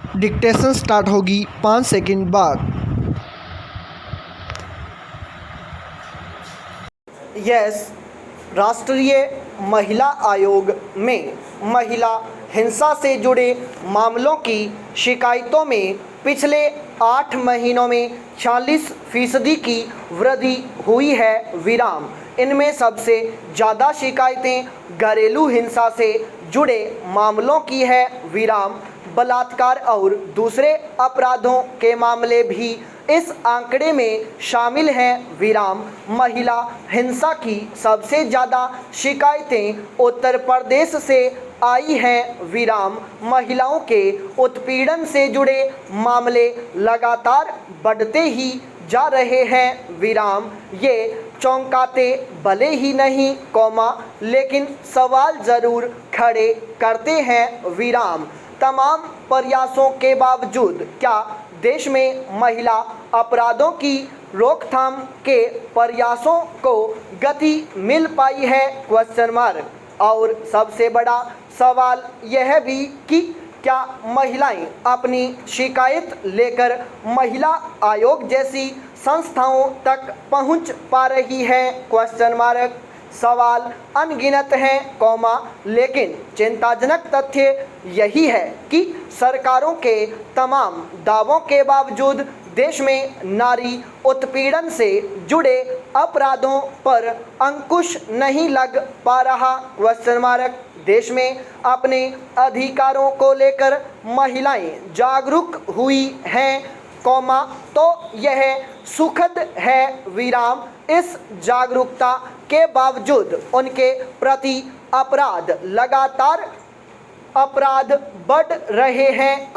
Dictation start होगी 5 second बाद। Yes, राष्ट्रीय महिला आयोग में महिला हिंसा से जुड़े मामलों की शिकायतों में पिछले 8 महीनों में 46% की वृद्धि हुई है। विराम। इनमें सबसे ज़्यादा शिकायतें घरेलू हिंसा से जुड़े मामलों की है। विराम। बलात्कार और दूसरे अपराधों के मामले भी इस आंकड़े में शामिल हैं। विराम। महिला हिंसा की सबसे ज़्यादा शिकायतें उत्तर प्रदेश से आई हैं। विराम। महिलाओं के उत्पीड़न से जुड़े मामले लगातार बढ़ते ही जा रहे हैं। विराम। ये चौंकाते भले ही नहीं, लेकिन सवाल ज़रूर खड़े करते हैं। विराम। तमाम प्रयासों के बावजूद क्या देश में महिला अपराधों की रोकथाम के प्रयासों को गति मिल पाई है? Question mark. और सबसे बड़ा सवाल यह भी कि क्या महिलाएं अपनी शिकायत लेकर महिला आयोग जैसी संस्थाओं तक पहुंच पा रही हैं? Question mark. सवाल अनगिनत हैं, लेकिन चिंताजनक तथ्य यही है कि सरकारों के तमाम दावों के बावजूद देश में नारी उत्पीड़न से जुड़े अपराधों पर अंकुश नहीं लग पा रहा। Question mark. देश में अपने अधिकारों को लेकर महिलाएं जागरूक हुई हैं, तो यह सुखद है। विराम। इस जागरूकता के बावजूद उनके प्रति अपराध बढ़ रहे हैं,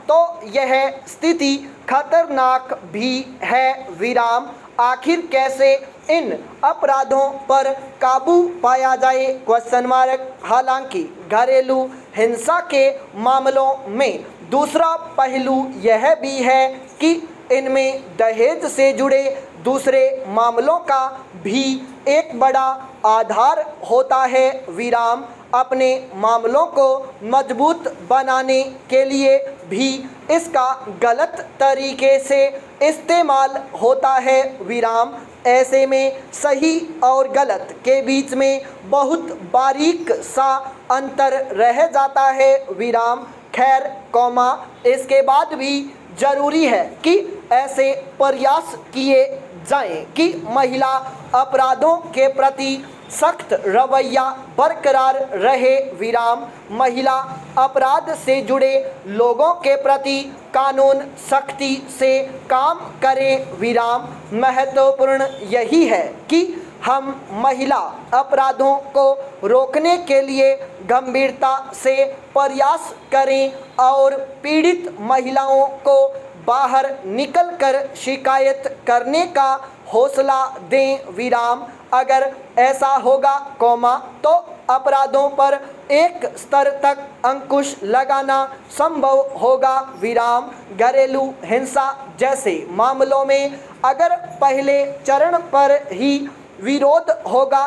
तो यह स्थिति खतरनाक भी है। विराम। आखिर कैसे इन अपराधों पर काबू पाया जाए? Question mark. हालांकि घरेलू हिंसा के मामलों में दूसरा पहलू यह भी है कि इनमें दहेज से जुड़े दूसरे मामलों का भी एक बड़ा आधार होता है। विराम। अपने मामलों को मजबूत बनाने के लिए भी इसका गलत तरीके से इस्तेमाल होता है। विराम। ऐसे में सही और गलत के बीच में बहुत बारीक सा अंतर रह जाता है। विराम। खैर, इसके बाद भी जरूरी है कि ऐसे प्रयास किए जाएं कि महिला अपराधों के प्रति सख्त रवैया बरकरार रहे। विराम। महिला अपराध से जुड़े लोगों के प्रति कानून सख्ती से काम करे। विराम। महत्वपूर्ण यही है कि हम महिला अपराधों को रोकने के लिए गंभीरता से प्रयास करें और पीड़ित महिलाओं को बाहर निकलकर शिकायत करने का हौसला दें। विराम। अगर ऐसा होगा, तो अपराधों पर एक स्तर तक अंकुश लगाना संभव होगा। विराम। घरेलू हिंसा जैसे मामलों में अगर पहले चरण पर ही विरोध होगा,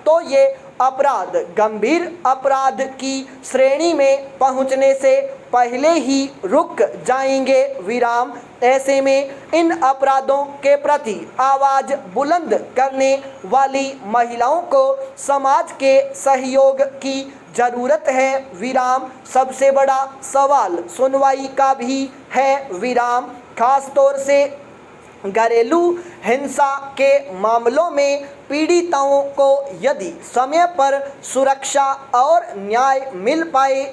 तो ये अपराध गंभीर अपराध की श्रेणी में पहुंचने से पहले ही रुक जाएंगे। विराम। ऐसे में इन अपराधों के प्रति आवाज़ बुलंद करने वाली महिलाओं को समाज के सहयोग की ज़रूरत है। विराम। सबसे बड़ा सवाल सुनवाई का भी है। विराम। खास तौर से घरेलू हिंसा के मामलों में पीड़िताओं को यदि समय पर सुरक्षा और न्याय मिल पाए,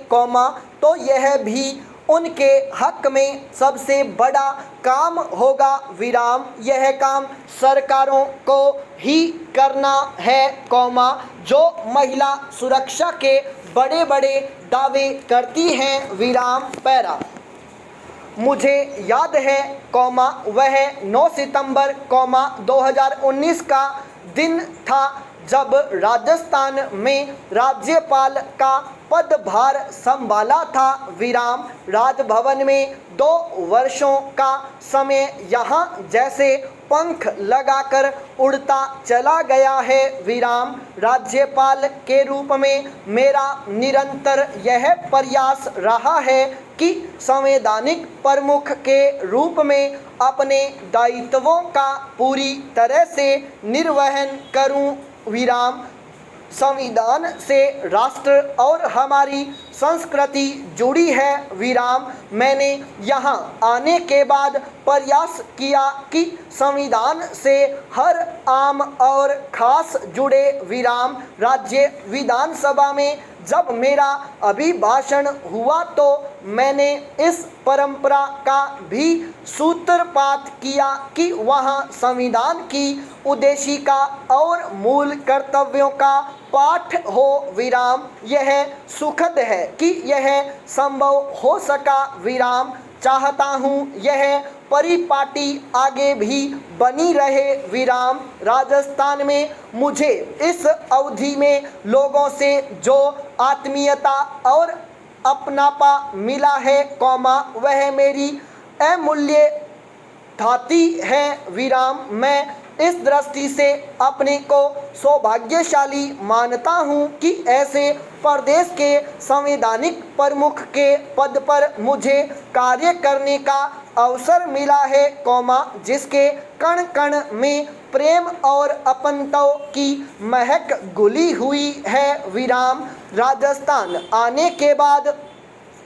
तो यह भी उनके हक में सबसे बड़ा काम होगा। विराम। यह काम सरकारों को ही करना है, जो महिला सुरक्षा के बड़े बड़े दावे करती हैं। विराम। पैरा। मुझे याद है, वह 9 सितंबर, 2019 का दिन था जब राजस्थान में राज्यपाल का पदभार संभाला था। विराम। राजभवन में 2 वर्षों का समय यहाँ जैसे पंख लगाकर उड़ता चला गया है। विराम। राज्यपाल के रूप में मेरा निरंतर यह प्रयास रहा है कि संवैधानिक प्रमुख के रूप में अपने दायित्वों का पूरी तरह से निर्वहन करूं। विराम। संविधान से राष्ट्र और हमारी संस्कृति जुड़ी है। विराम। मैंने यहाँ आने के बाद प्रयास किया कि संविधान से हर आम और खास जुड़े। विराम। राज्य विधानसभा में जब मेरा अभिभाषण हुआ तो मैंने इस परंपरा का भी सूत्रपात किया कि वहाँ संविधान की उद्देशिका और मूल कर्तव्यों का पाठ हो। विराम। यह सुखद है कि यह संभव हो सका। विराम। चाहता हूँ यह परिपाटी आगे भी बनी रहे। विराम। राजस्थान में मुझे इस अवधि में लोगों से जो आत्मीयता और अपनापा मिला है, वह मेरी अमूल्य धाती है। विराम। मैं इस दृष्टि से अपने को सौभाग्यशाली मानता हूँ कि ऐसे प्रदेश के संवैधानिक प्रमुख के पद पर मुझे कार्य करने का अवसर मिला है, जिसके कण कण में प्रेम और अपनत्व की महक घुली हुई है। विराम। राजस्थान आने के बाद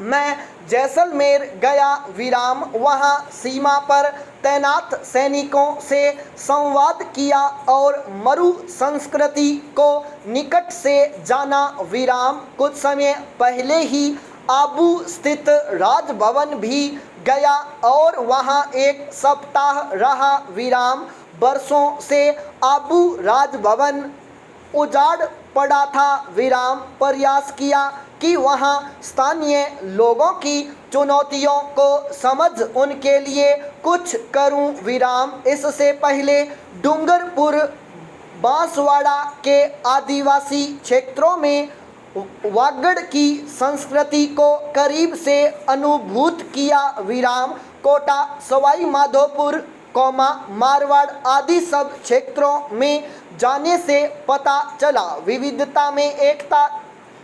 मैं जैसलमेर गया। विराम। वहाँ सीमा पर तैनात सैनिकों से संवाद किया और मरु संस्कृति को निकट से जाना। विराम। कुछ समय पहले ही आबू स्थित राजभवन भी गया और वहाँ एक सप्ताह रहा। विराम। वर्षों से आबू राजभवन उजाड़ पड़ा था। विराम। प्रयास किया कि वहाँ स्थानीय लोगों की चुनौतियों को समझ उनके लिए कुछ करूं। विराम। इससे पहले डूंगरपुर बांसवाड़ा के आदिवासी क्षेत्रों में वागड़ की संस्कृति को करीब से अनुभूत किया। विराम। कोटा, सवाई माधोपुर, मारवाड़ आदि सब क्षेत्रों में जाने से पता चला विविधता में एकता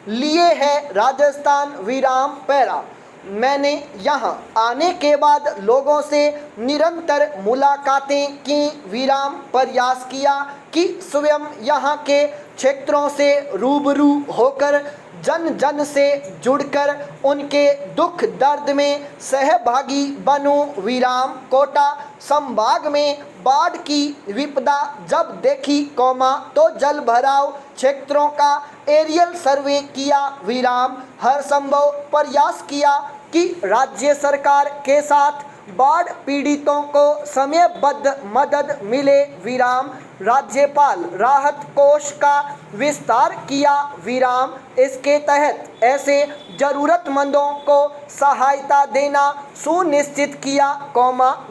लिए है राजस्थान। विराम। पैरा। मैंने यहाँ आने के बाद लोगों से निरंतर मुलाकातें की। विराम। प्रयास किया कि स्वयं यहाँ के क्षेत्रों से रूबरू होकर जन जन से जुड़कर उनके दुख दर्द में सहभागी बनूं। विराम। कोटा संभाग में बाढ़ की विपदा जब देखी, तो जल भराव क्षेत्रों का एरियल सर्वे किया। विराम। हर संभव प्रयास किया कि राज्य सरकार के साथ बाढ़ पीड़ितों को समयबद्ध मदद मिले। विराम। राज्यपाल राहत कोष का विस्तार किया। विराम। इसके तहत ऐसे जरूरतमंदों को सहायता देना सुनिश्चित किया,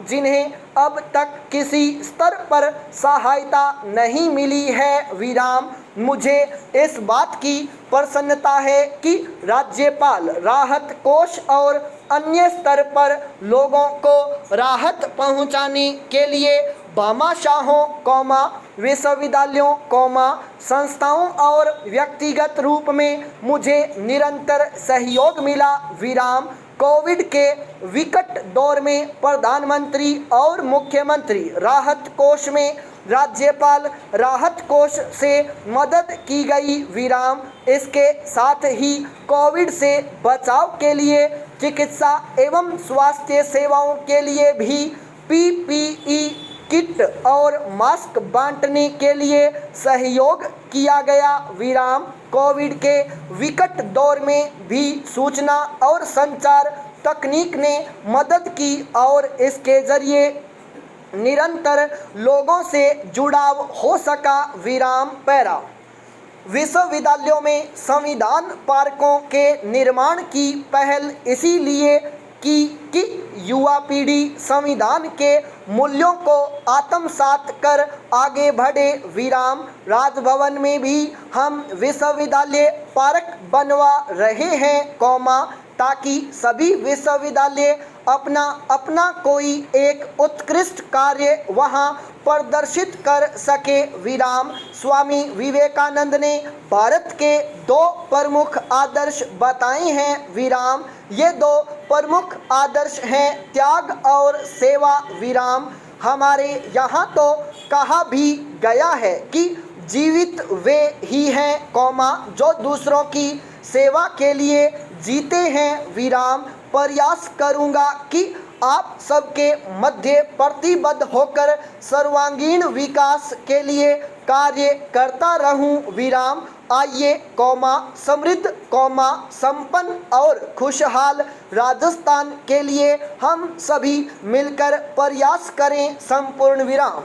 जिन्हें अब तक किसी स्तर पर सहायता नहीं मिली है। विराम। मुझे इस बात की प्रसन्नता है कि राज्यपाल राहत कोष और अन्य स्तर पर लोगों को राहत पहुंचाने के लिए भामाशाहों, विश्वविद्यालयों, संस्थाओं और व्यक्तिगत रूप में मुझे निरंतर सहयोग मिला। विराम। कोविड के विकट दौर में प्रधानमंत्री और मुख्यमंत्री राहत कोष में राज्यपाल राहत कोष से मदद की गई। विराम। इसके साथ ही कोविड से बचाव के लिए चिकित्सा एवं स्वास्थ्य सेवाओं के लिए भी PPE किट और मास्क बांटने के लिए सहयोग किया गया। विराम। कोविड के विकट दौर में भी सूचना और संचार तकनीक ने मदद की और इसके जरिए निरंतर लोगों से जुड़ाव हो सका। विराम। पैरा। विश्वविद्यालयों में संविधान पार्कों के निर्माण की पहल इसीलिए की कि युवा पीढ़ी संविधान के मूल्यों को आत्मसात कर आगे बढ़े। विराम। राजभवन में भी हम विश्वविद्यालय पार्क बनवा रहे हैं, ताकि सभी विश्वविद्यालय अपना अपना कोई एक उत्कृष्ट कार्य वहां प्रदर्शित कर सके। विराम। स्वामी विवेकानंद ने भारत के 2 प्रमुख आदर्श बताए हैं। विराम। ये 2 प्रमुख आदर्श हैं त्याग और सेवा विराम। हमारे यहाँ तो कहा भी गया है कि जीवित वे ही हैं कौमा जो दूसरों की सेवा के लिए जीते हैं विराम। प्रयास करूँगा कि आप सबके मध्य प्रतिबद्ध होकर सर्वांगीण विकास के लिए कार्य करता रहूं विराम। आइए कौमा समृद्ध कौमा संपन्न और खुशहाल राजस्थान के लिए हम सभी मिलकर प्रयास करें संपूर्ण विराम।